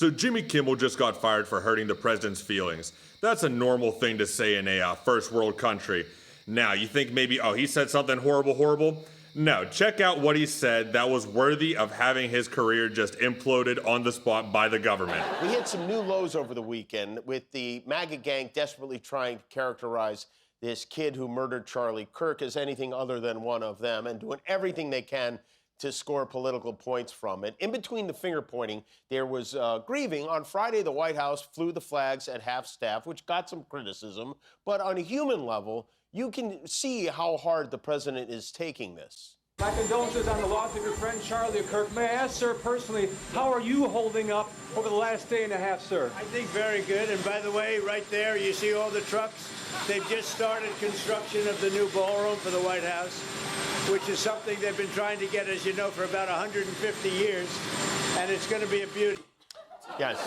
So Jimmy Kimmel just got fired for hurting the president's feelings. That's a normal thing to say in a first world country. Now, you think maybe, oh, he said something horrible? No, check out what he said that was worthy of having his career just imploded on the spot by the government. We hit some new lows over the weekend with the MAGA gang desperately trying to characterize this kid who murdered Charlie Kirk as anything other than one of them and doing everything they can to score political points from it. In between the finger pointing, there was grieving. On Friday, the White House flew the flags at half-staff, which got some criticism. But on a human level, you can see how hard the president is taking this. My condolences on the loss of your friend Charlie Kirk. May I ask, sir, personally, how are you holding up over the last day and a half, sir? I think very good. And by the way, right there, you see all the trucks? They've just started construction of the new ballroom for the White House, which is something they've been trying to get, as you know, for about 150 years. And it's going to be a beauty. Yes.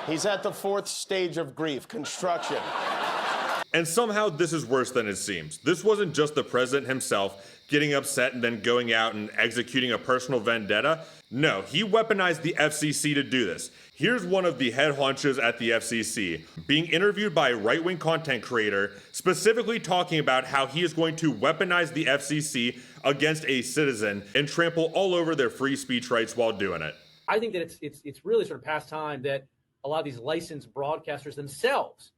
He's at the fourth stage of grief, construction. And somehow this is worse than it seems. This wasn't just the president himself getting upset and then going out and executing a personal vendetta. No, he weaponized the FCC to do this. Here's one of the head honchos at the FCC being interviewed by a right-wing content creator, specifically talking about how he is going to weaponize the FCC against a citizen and trample all over their free speech rights while doing it. I think that it's really sort of past time that a lot of these licensed broadcasters themselves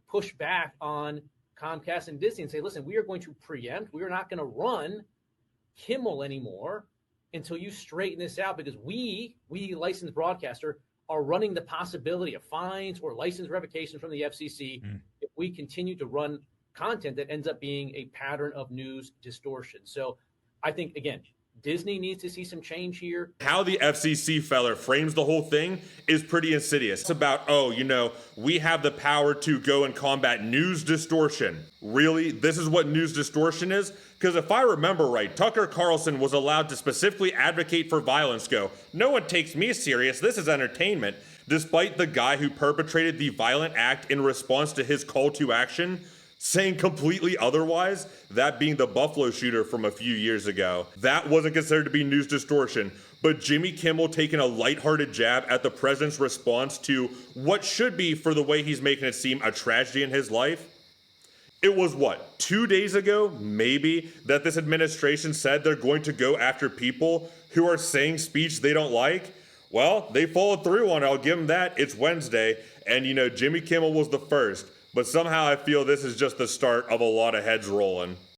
push back on Comcast and Disney and say, listen, we are going to preempt. We are not going to run Kimmel anymore until you straighten this out, because we licensed broadcaster, are running the possibility of fines or license revocation from the FCC if we continue to run content that ends up being a pattern of news distortion. So I think, again, Disney needs to see some change here. How the FCC feller frames the whole thing is pretty insidious. It's about, oh, we have the power to go and combat news distortion. Really? This is what news distortion is? Because if I remember right, Tucker Carlson was allowed to specifically advocate for violence, no one takes me serious, this is entertainment, despite the guy who perpetrated the violent act in response to his call to action saying completely otherwise, that being the Buffalo shooter from a few years ago. That wasn't considered to be news distortion, but Jimmy Kimmel taking a lighthearted jab at the president's response to what should be, for the way he's making it seem, a tragedy in his life. It was 2 days ago, maybe, that this administration said they're going to go after people who are saying speech they don't like? Well, they followed through on it, I'll give them that. It's Wednesday, and Jimmy Kimmel was the first. But somehow I feel this is just the start of a lot of heads rolling.